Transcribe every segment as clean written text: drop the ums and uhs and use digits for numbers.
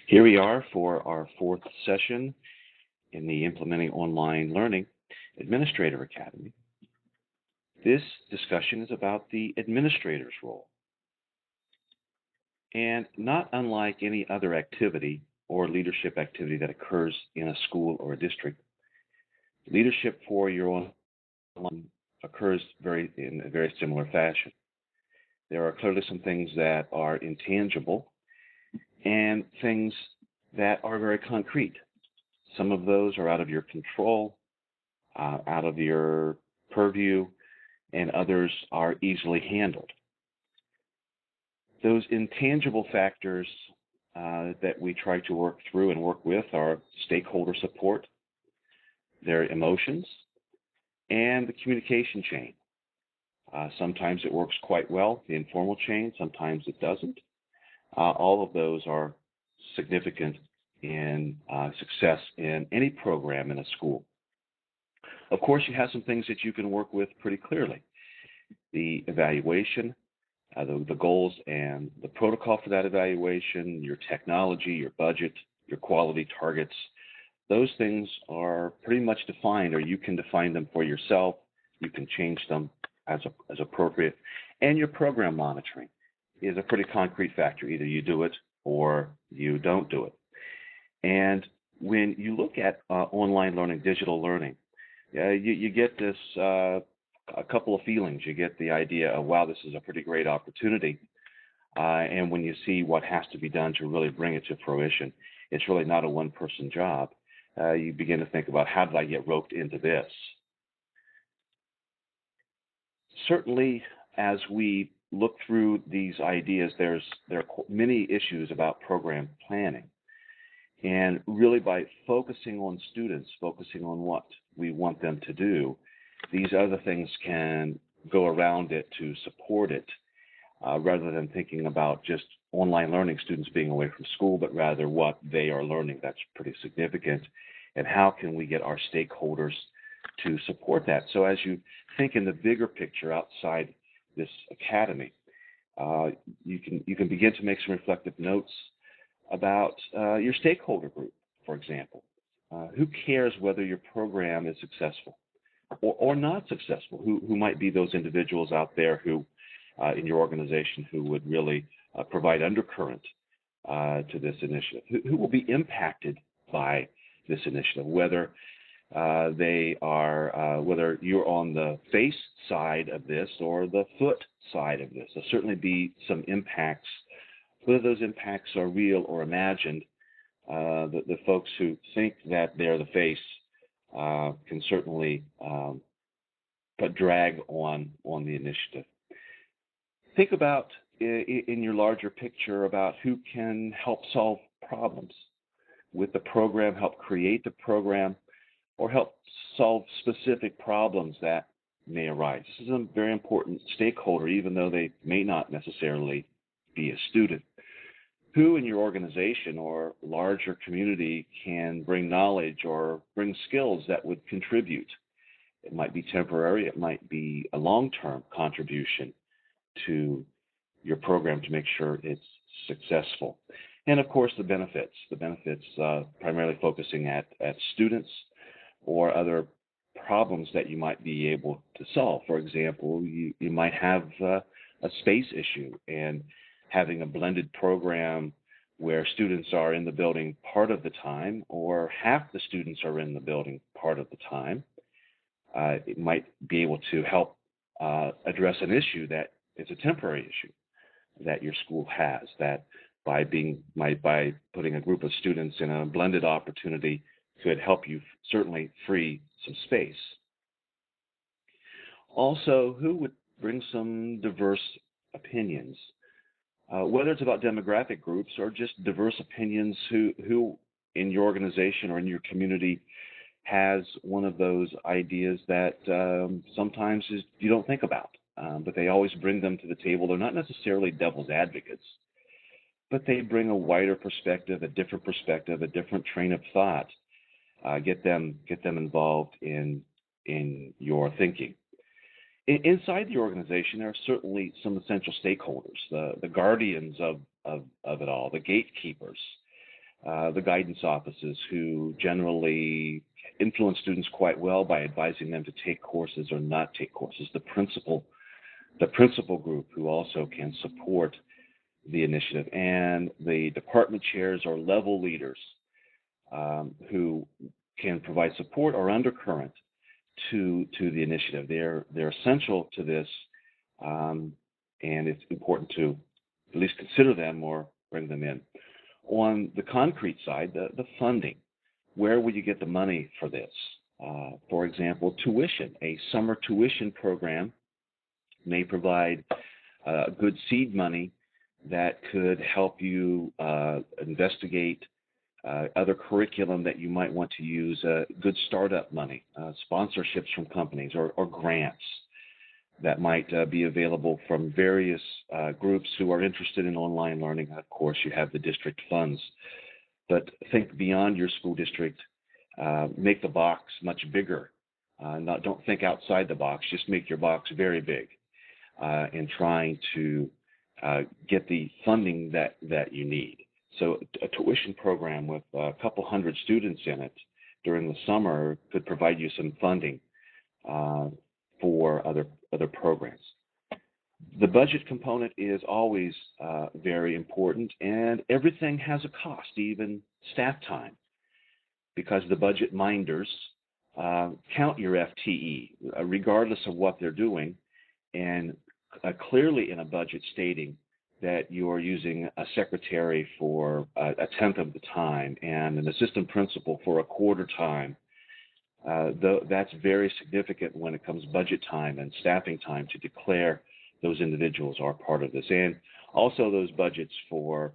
Here we are for our fourth session in the Implementing Online Learning Administrator Academy. This discussion is about the administrator's role. And not unlike any other activity or leadership activity that occurs in a school or a district, leadership for your own occurs in a very similar fashion. There are clearly some things that are intangible and things that are very concrete. Some of those are out of your control, out of your purview, and others are easily handled. Those intangible factors that we try to work through and work with are stakeholder support, their emotions, and the communication chain. Sometimes it works quite well, the informal chain, sometimes it doesn't. All of those are significant in success in any program in a school. Of course, you have some things that you can work with pretty clearly. The evaluation, the goals and the protocol for that evaluation, your technology, your budget, your quality targets, those things are pretty much defined, or you can define them for yourself. You can change them as appropriate. And your program monitoring is a pretty concrete factor. Either you do it or you don't do it. And when you look at online learning, digital learning, you get this a couple of feelings. You get the idea of, wow, this is a pretty great opportunity. And when you see what has to be done to really bring it to fruition, it's really not a one-person job. You begin to think about, how did I get roped into this? Certainly, as we look through these ideas, there are many issues about program planning. And really, by focusing on students, focusing on what we want them to do, these other things can go around it to support it, rather than thinking about just online learning, students being away from school, but rather what they are learning. That's pretty significant. And how can we get our stakeholders to support that? So as you think in the bigger picture outside this academy, you can begin to make some reflective notes about your stakeholder group, for example. Who cares whether your program is successful or not successful? Who might be those individuals out there who, in your organization, who would really provide undercurrent to this initiative? Who will be impacted by this initiative, whether whether you're on the face side of this or the foot side of this? There'll certainly be some impacts. Whether those impacts are real or imagined, the folks who think that they're the face can certainly put drag on the initiative. Think about, in your larger picture, about who can help solve problems with the program, help create the program, or help solve specific problems that may arise. This is a very important stakeholder, even though they may not necessarily be a student. Who in your organization or larger community can bring knowledge or bring skills that would contribute? It might be temporary, it might be a long-term contribution to your program to make sure it's successful. And of course, the benefits primarily focusing at students or other problems that you might be able to solve. For example, you might have a space issue, and having a blended program where students are in the building part of the time, or half the students are in the building part of the time, it might be able to help address an issue that is a temporary issue that your school has, that by putting a group of students in a blended opportunity could help you certainly free some space. Also, who would bring some diverse opinions? Whether it's about demographic groups or just diverse opinions, who in your organization or in your community has one of those ideas that sometimes you don't think about, but they always bring them to the table. They're not necessarily devil's advocates, but they bring a wider perspective, a different train of thought. Get them involved in your thinking. Inside the organization, there are certainly some essential stakeholders, the guardians of it all, the gatekeepers. the guidance offices, who generally influence students quite well by advising them to take courses or not take courses. The principal group, who also can support the initiative, and the department chairs or level leaders, who can provide support or undercurrent to the initiative. They're essential to this, and it's important to at least consider them or bring them in. On the concrete side, the funding. Where will you get the money for this? For example, tuition. A summer tuition program may provide good seed money that could help you investigate other curriculum that you might want to use, good startup money, sponsorships from companies, or grants that might be available from various groups who are interested in online learning. Of course, you have the district funds, but think beyond your school district. Make the box much bigger. Don't think outside the box. Just make your box very big in trying to get the funding that you need. So a tuition program with a couple hundred students in it during the summer could provide you some funding for other programs. The budget component is always very important, and everything has a cost, even staff time, because the budget minders count your FTE regardless of what they're doing, and clearly in a budget stating that you are using a secretary for a tenth of the time and an assistant principal for a quarter time. That's very significant when it comes budget time and staffing time to declare those individuals are part of this. And also those budgets for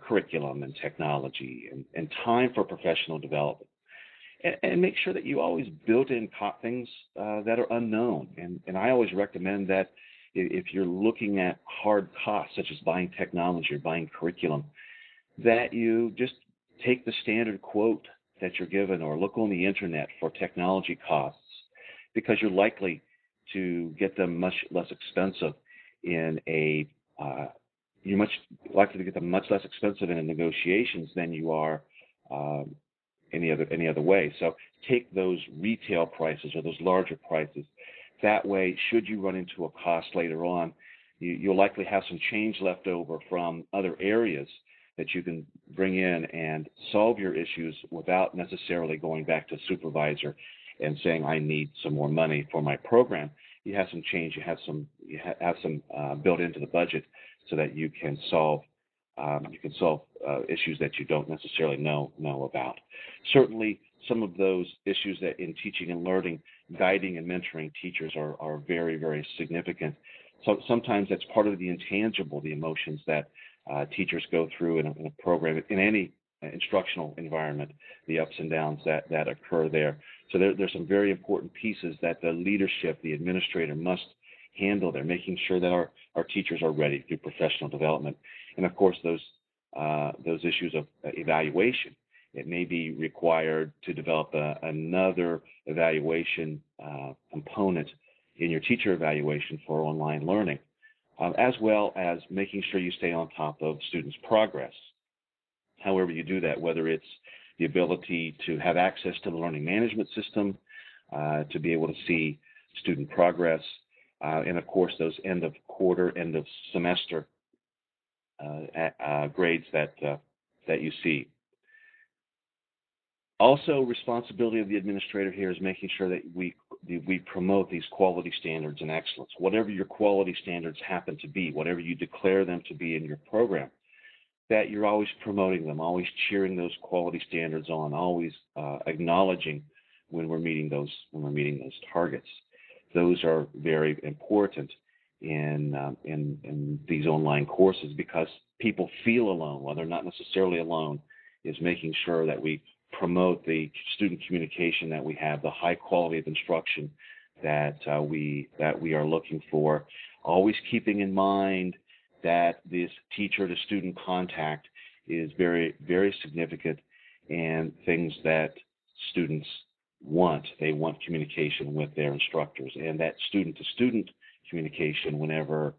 curriculum and technology and time for professional development. And make sure that you always build in things that are unknown. And I always recommend that if you're looking at hard costs, such as buying technology or buying curriculum, that you just take the standard quote that you're given or look on the internet for technology costs, because you're likely to get them much less expensive in negotiations than you are any other way. So take those retail prices or those larger prices. That way, should you run into a cost later on, you'll likely have some change left over from other areas that you can bring in and solve your issues without necessarily going back to supervisor and saying, I need some more money for my program. You have some change, you have some built into the budget so that you can solve issues that you don't necessarily know about. Certainly, some of those issues that in teaching and learning, guiding and mentoring teachers are very, very significant. So sometimes that's part of the intangible, the emotions that teachers go through in a program, in any instructional environment, the ups and downs that occur there. So there's some very important pieces that the leadership, the administrator must handle. They're making sure that our teachers are ready to do professional development. And of course, those issues of evaluation. It may be required to develop another evaluation component in your teacher evaluation for online learning, as well as making sure you stay on top of students' progress. However you do that, whether it's the ability to have access to the learning management system, to be able to see student progress, and of course those end of quarter, end of semester grades that you see. Also, responsibility of the administrator here is making sure that we promote these quality standards and excellence. Whatever your quality standards happen to be, whatever you declare them to be in your program, that you're always promoting them, always cheering those quality standards on, always acknowledging when we're meeting those targets. Those are very important in these online courses, because people feel alone. While they're not necessarily alone, is making sure that we promote the student communication that we have, the high quality of instruction that we are looking for, always keeping in mind that this teacher to student contact is very, very significant, and things that students want. They want communication with their instructors, and that student to student communication, whenever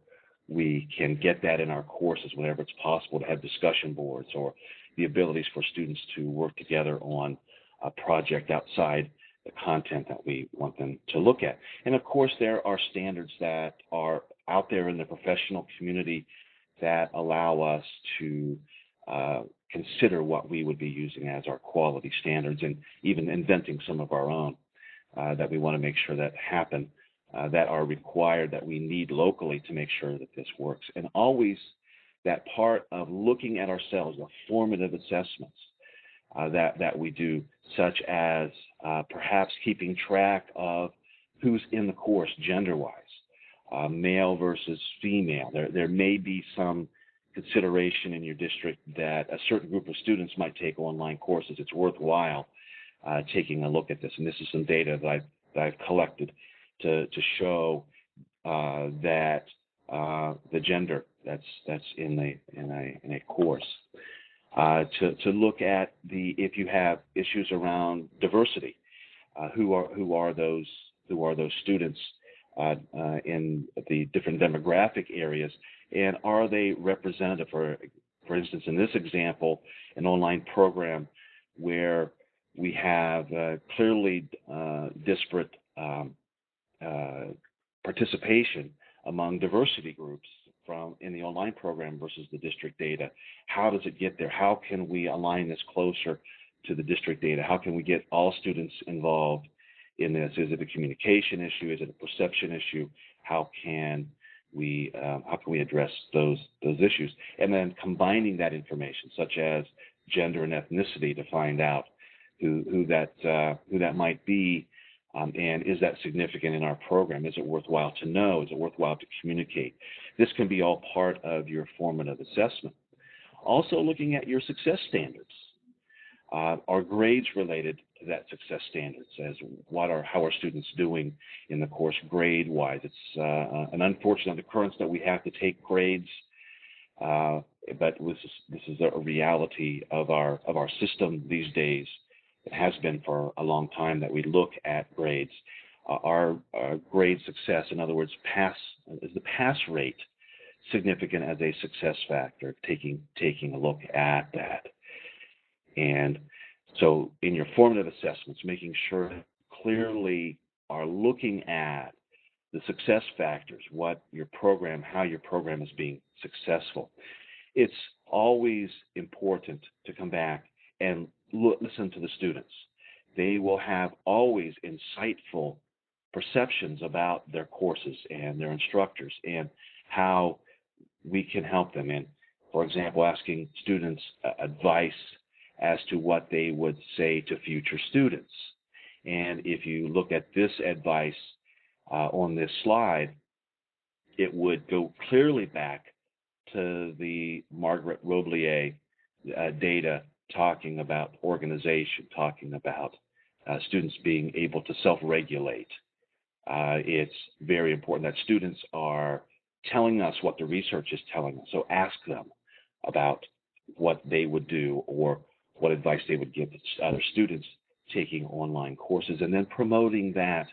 we can get that in our courses whenever it's possible, to have discussion boards or the abilities for students to work together on a project outside the content that we want them to look at. And of course, there are standards that are out there in the professional community that allow us to consider what we would be using as our quality standards, and even inventing some of our own that we want to make sure that happen, that are required, that we need locally to make sure that this works. And always that part of looking at ourselves, the formative assessments that we do, such as perhaps keeping track of who's in the course gender-wise, male versus female. There may be some consideration in your district that a certain group of students might take online courses. It's worthwhile taking a look at this. And this is some data that I've collected to show that the gender that's in a course. To look at if you have issues around diversity, who are those students in the different demographic areas, and are they representative? For instance, in this example, an online program where we have clearly disparate participation among diversity groups in the online program versus the district data. How does it get there? How can we align this closer to the district data? How can we get all students involved in this? Is it a communication issue? Is it a perception issue? How can we address those issues? And then combining that information, such as gender and ethnicity, to find out who that might be, and is that significant in our program? Is it worthwhile to know? Is it worthwhile to communicate? This can be all part of your formative assessment. Also, looking at your success standards. Are grades related to that success standards? As how are students doing in the course grade-wise? It's an unfortunate occurrence that we have to take grades, but this is a reality of our system these days. It has been for a long time that we look at grades. Our grade success, in other words, is the pass rate significant as a success factor? Taking a look at that. And so in your formative assessments, making sure that clearly are looking at the success factors, how your program is being successful. It's always important to come back and listen to the students. They will have always insightful perceptions about their courses and their instructors and how we can help them. And, for example, asking students advice as to what they would say to future students. And if you look at this advice on this slide, it would go clearly back to the Margaret Roblier data, talking about organization, talking about students being able to self-regulate. It's very important that students are telling us what the research is telling us. So ask them about what they would do or what advice they would give to other students taking online courses, and then promoting that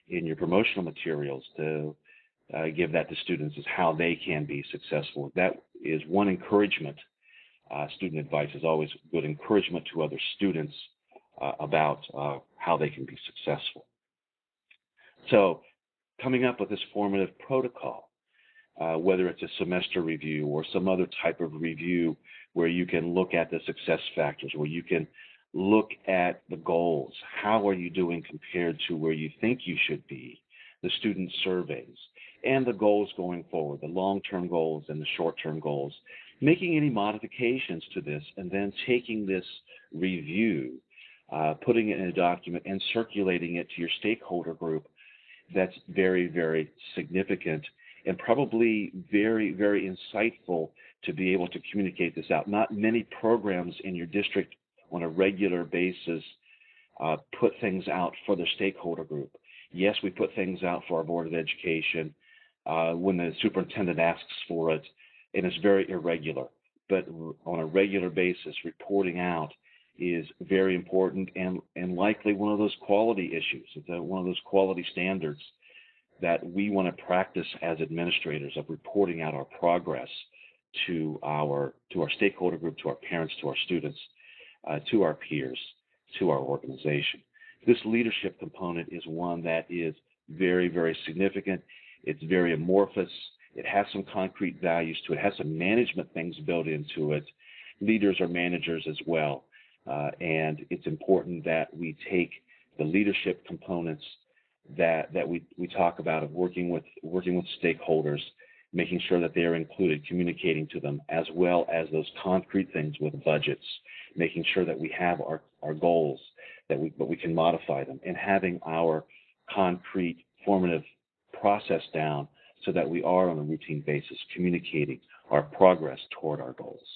in your promotional materials to give that to students as how they can be successful. That is one encouragement. Student advice is always good encouragement to other students about how they can be successful. So coming up with this formative protocol, whether it's a semester review or some other type of review where you can look at the success factors, where you can look at the goals. How are you doing compared to where you think you should be? The student surveys and the goals going forward, the long-term goals and the short-term goals. Making any modifications to this and then taking this review, putting it in a document and circulating it to your stakeholder group. That's very, very significant and probably very, very insightful to be able to communicate this out. Not many programs in your district on a regular basis put things out for their stakeholder group. Yes, we put things out for our Board of Education when the superintendent asks for it, and it's very irregular. But on a regular basis, reporting out is very important and likely one of those quality issues. It's one of those quality standards that we want to practice as administrators of reporting out our progress to our stakeholder group, to our parents, to our students, to our peers, to our organization. This leadership component is one that is very, very significant. It's very amorphous. It has some concrete values to it. It has some management things built into it. Leaders are managers as well. And it's important that we take the leadership components that we talk about of working with stakeholders, making sure that they are included, communicating to them, as well as those concrete things with budgets, making sure that we have our goals, but we can modify them, and having our concrete formative process down so that we are on a routine basis communicating our progress toward our goals.